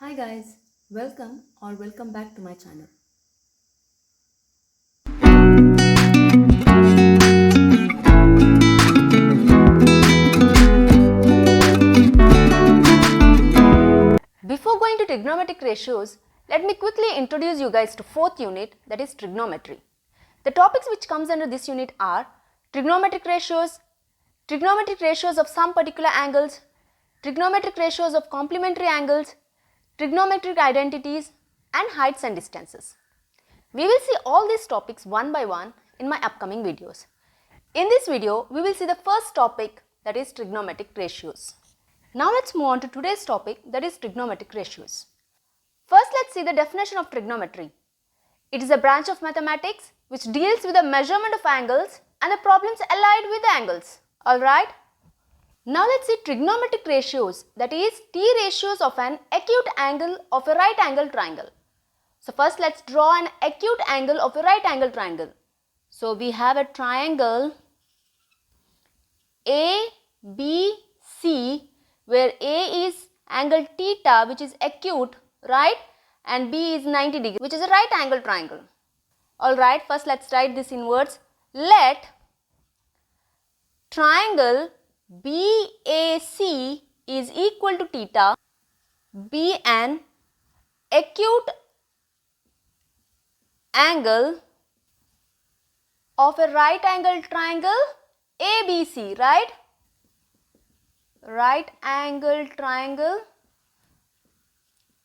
Hi guys, welcome back to my channel. Before going to trigonometric ratios, let me quickly introduce you guys to fourth unit, that is trigonometry. The topics which comes under this unit are trigonometric ratios of some particular angles, trigonometric ratios of complementary angles, trigonometric identities and heights and distances. We will see all these topics one by one in my upcoming videos. In this video, we will see the first topic, that is trigonometric ratios. Now let's move on to today's topic, that is trigonometric ratios. First, let's see the definition of trigonometry. It is a branch of mathematics which deals with the measurement of angles and the problems allied with the angles. Alright? Now let's see trigonometric ratios, that is T ratios of an acute angle of a right angle triangle. So first let's draw an acute angle of a right angle triangle. So we have a triangle ABC where A is angle theta which is acute, right, and B is 90 degree which is a right angle triangle. Alright, first let's write this in words. Let triangle BAC is equal to theta be an acute angle of a right angle triangle ABC, right? Right angle triangle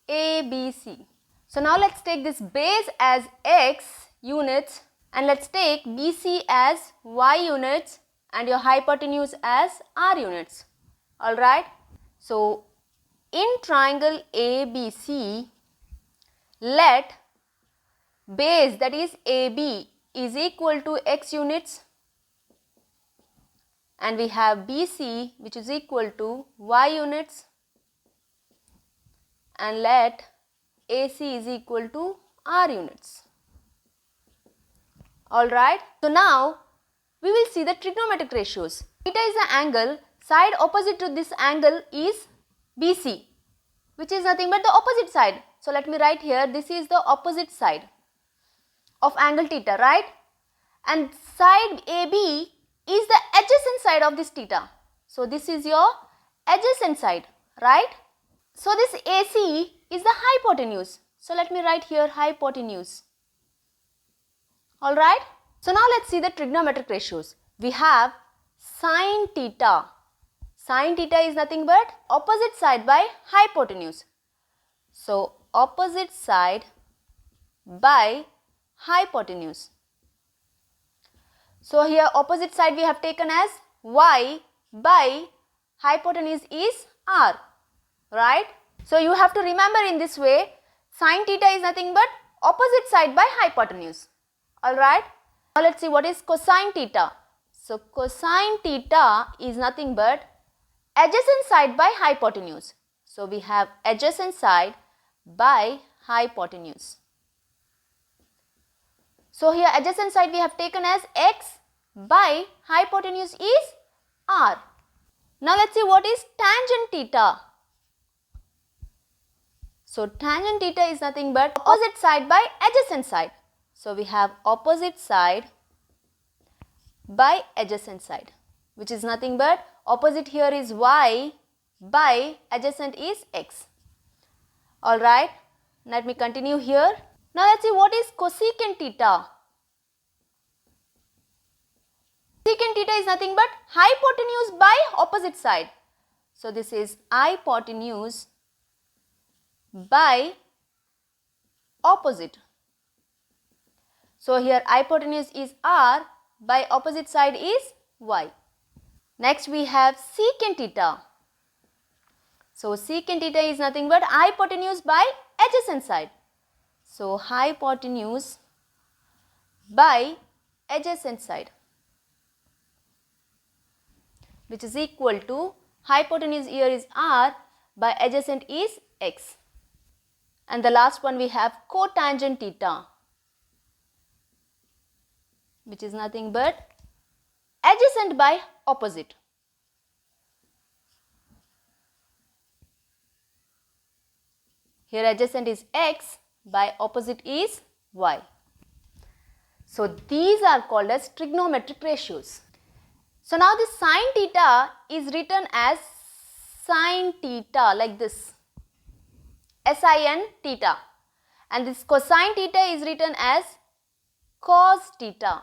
ABC. So now let's take this base as x units and let's take BC as y units and your hypotenuse as r units. Alright. So in triangle ABC, let base, that is AB, is equal to x units and we have BC which is equal to y units, and let AC is equal to r units. Alright. So now we will see the trigonometric ratios. Theta is the angle, side opposite to this angle is BC, which is nothing but the opposite side. So let me write here, this is the opposite side of angle theta, right? And side AB is the adjacent side of this theta. So this is your adjacent side, right? So this AC is the hypotenuse. So let me write here hypotenuse. Alright. So now let's see the trigonometric ratios. We have sine theta. Sine theta is nothing but opposite side by hypotenuse. So opposite side by hypotenuse. So here opposite side we have taken as y by hypotenuse is r, right? So you have to remember in this way, sine theta is nothing but opposite side by hypotenuse. Alright. Now let's see what is cosine theta. So cosine theta is nothing but adjacent side by hypotenuse. So we have adjacent side by hypotenuse. So here adjacent side we have taken as x by hypotenuse is r. Now let's see what is tangent theta. So tangent theta is nothing but opposite side by adjacent side. So we have opposite side by adjacent side, which is nothing but opposite here is y by adjacent is x. Alright, let me continue here. Now let's see what is cosecant theta. Cosecant theta is nothing but hypotenuse by opposite side. So this is hypotenuse by opposite. So here hypotenuse is r by opposite side is y. Next we have secant theta. So secant theta is nothing but hypotenuse by adjacent side. So hypotenuse by adjacent side, which is equal to hypotenuse here is r by adjacent is x. And the last one we have cotangent theta, which is nothing but adjacent by opposite. Here adjacent is x, by opposite is y. So these are called as trigonometric ratios. So now this sine theta is written as sine theta like this, sin theta, and this cosine theta is written as cos theta.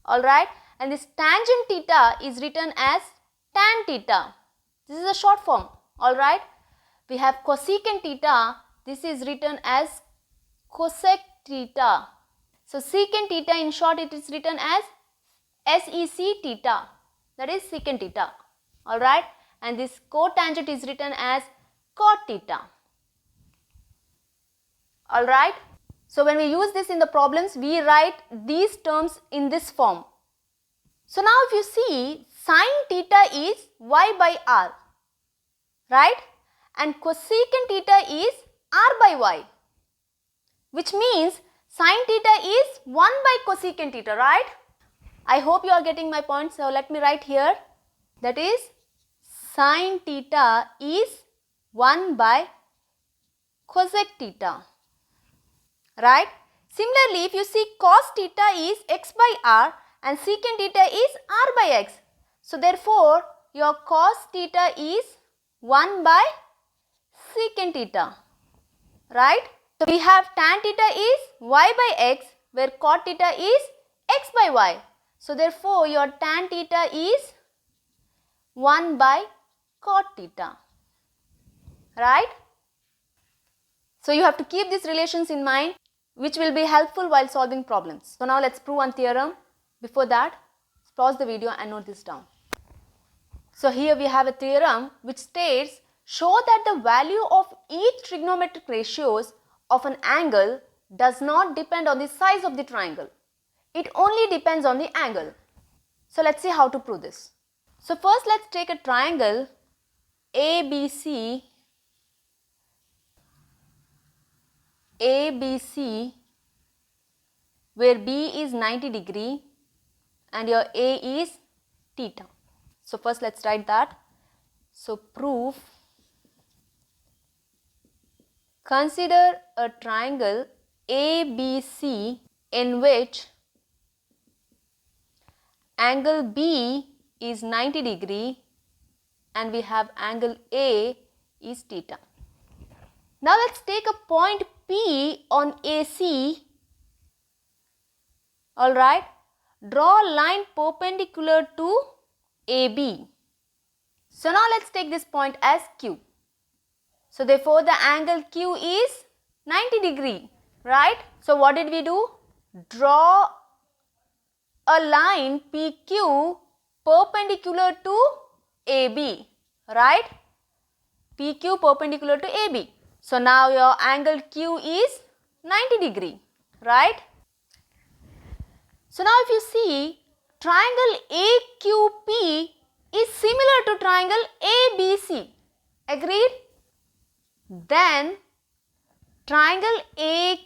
Alright, and this tangent theta is written as tan theta. This is a short form. Alright, we have cosecant theta, this is written as cosec theta. So secant theta, in short, it is written as sec theta, that is secant theta. Alright, and this cotangent is written as cot theta. Alright, so when we use this in the problems, we write these terms in this form. So now if you see, sine theta is y by r, right, and cosecant theta is r by y, which means sine theta is 1 by cosecant theta, right? I hope you are getting my point. So let me write here, that is sine theta is 1 by cosec theta, right? Similarly, if you see, cos theta is x by r and secant theta is r by x. So therefore, your cos theta is 1 by secant theta, right? So we have tan theta is y by x, where cot theta is x by y. So therefore, your tan theta is 1 by cot theta, right? So you have to keep these relations in mind, which will be helpful while solving problems. So now let's prove one theorem. Before that, pause the video and note this down. So here we have a theorem which states, show that the value of each trigonometric ratios of an angle does not depend on the size of the triangle. It only depends on the angle. So let's see how to prove this. So first let's take a triangle ABC, where B is 90 degree and your A is theta. So first let's write that. So proof, consider a triangle ABC in which angle B is 90 degree and we have angle A is theta. Now let's take a point P on AC. Alright, draw a line perpendicular to AB. So now let's take this point as Q. So therefore the angle Q is 90 degree, right? So what did we do? Draw a line PQ perpendicular to AB, right? PQ perpendicular to AB. So now your angle Q is 90 degree, right? So now if you see, triangle AQP is similar to triangle ABC. Agreed? Then triangle AQP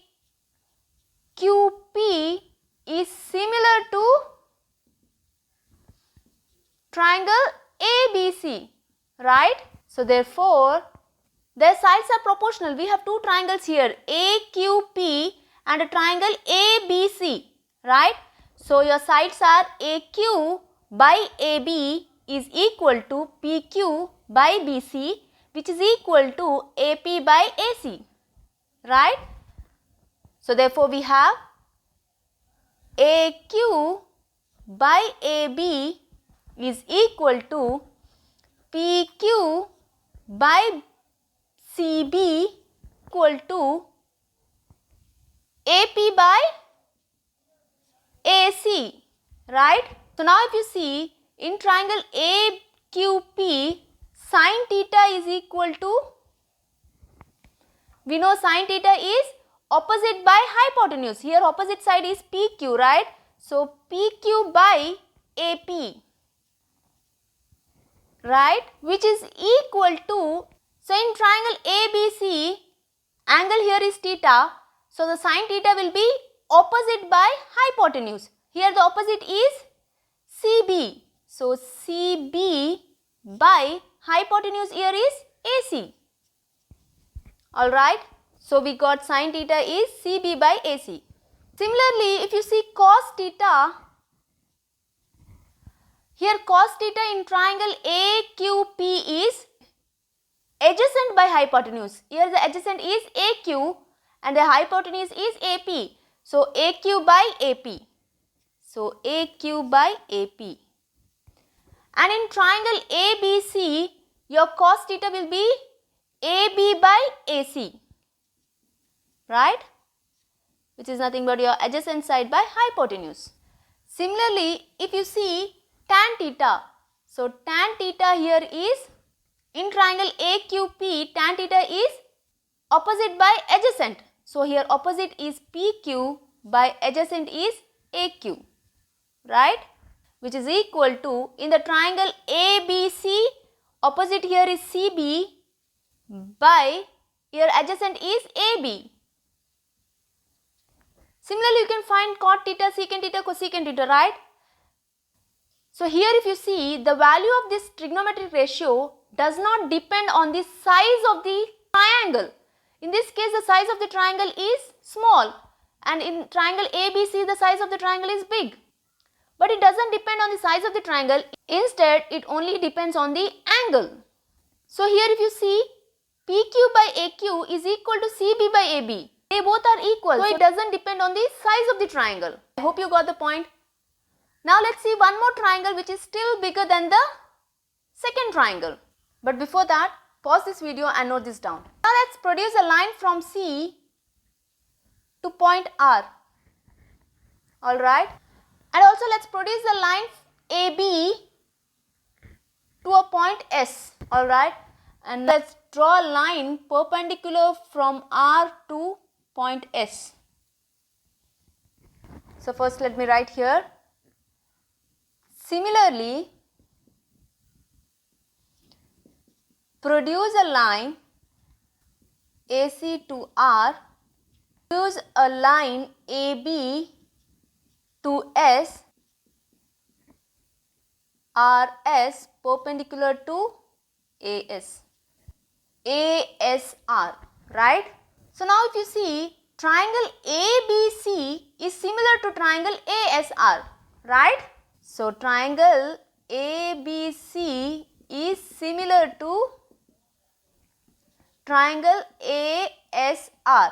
is similar to triangle ABC, right? So therefore, their sides are proportional. We have two triangles here, AQP and a triangle ABC, right? So your sides are AQ by AB is equal to PQ by BC, which is equal to AP by AC, right? So therefore we have AQ by AB is equal to PQ by CB equal to AP by AC, right? So now if you see, in triangle AQP, sine theta is equal to, we know sine theta is opposite by hypotenuse. Here opposite side is PQ, right? So PQ by AP, right? Which is equal to, so in triangle ABC, angle here is theta. So the sine theta will be opposite by hypotenuse. Here the opposite is CB. So CB by hypotenuse here is AC. Alright, so we got sin theta is CB by AC. Similarly, if you see cos theta, here cos theta in triangle AQP is adjacent by hypotenuse. Here the adjacent is AQ and the hypotenuse is AP. So AQ by AP. So AQ by AP. And in triangle ABC, your cos theta will be AB by AC. Right? Which is nothing but your adjacent side by hypotenuse. Similarly, if you see tan theta, so tan theta here is in triangle AQP, tan theta is opposite by adjacent. So here opposite is PQ by adjacent is AQ, right? Which is equal to, in the triangle ABC, opposite here is CB by here adjacent is AB. Similarly, you can find cot theta, secant theta, cosecant theta, right? So here if you see, the value of this trigonometric ratio does not depend on the size of the triangle. In this case, the size of the triangle is small, and in triangle ABC, the size of the triangle is big. But it doesn't depend on the size of the triangle. Instead, it only depends on the angle. So here if you see, PQ by AQ is equal to CB by AB. They both are equal, so it doesn't depend on the size of the triangle. I hope you got the point. Now let's see one more triangle which is still bigger than the second triangle. But before that, pause this video and note this down. Now let's produce a line from C to point R. Alright. And also let's produce a line AB to a point S. Alright. And let's draw a line perpendicular from R to point S. So first let me write here. Similarly, produce a line AC to R, produce a line AB to S, RS perpendicular to AS, ASR, right? So now if you see, triangle ABC is similar to triangle ASR, right? So triangle ABC is similar to triangle ASR.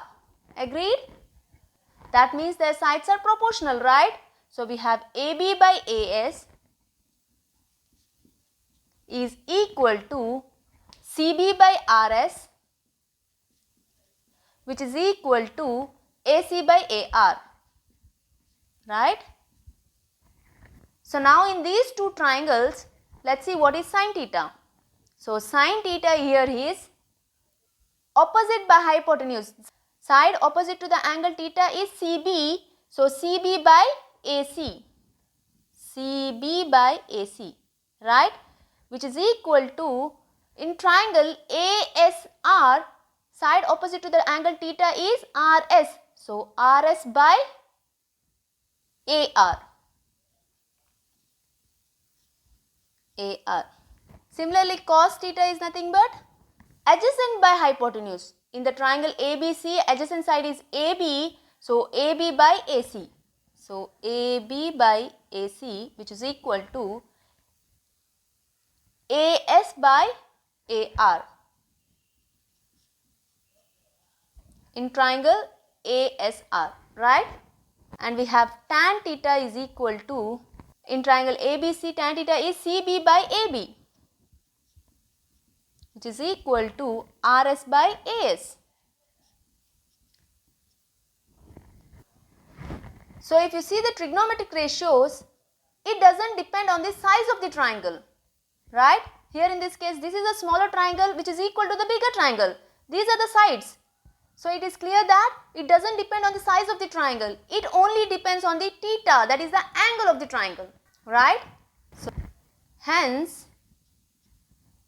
Agreed? That means their sides are proportional, right? So we have AB by AS is equal to CB by RS, which is equal to AC by AR, right? So now in these two triangles, let's see what is sin theta. So sin theta here is opposite by hypotenuse. Side opposite to the angle theta is CB. So CB by AC. CB by AC, right? Which is equal to, in triangle ASR, side opposite to the angle theta is RS. So RS by AR. AR. Similarly, cos theta is nothing but adjacent by hypotenuse. In the triangle ABC, adjacent side is AB. So AB by AC. So AB by AC, which is equal to AS by AR. In triangle ASR, right? And we have tan theta is equal to, in triangle ABC, tan theta is CB by AB, which is equal to RS by AS. So if you see the trigonometric ratios, it doesn't depend on the size of the triangle, right? Here in this case, this is a smaller triangle which is equal to the bigger triangle. These are the sides. So it is clear that it doesn't depend on the size of the triangle. It only depends on the theta, that is the angle of the triangle, right? So hence,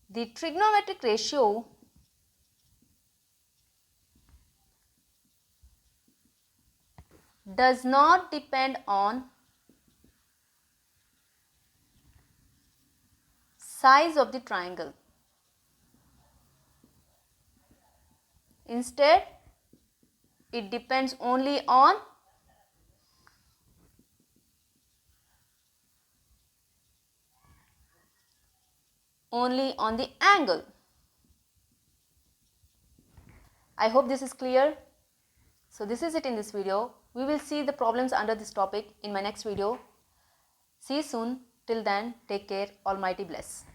the trigonometric ratio does not depend on size of the triangle. Instead, it depends only on the angle. I hope this is clear. So this is it in this video. We will see the problems under this topic in my next video. See you soon. Till then, take care. Almighty bless.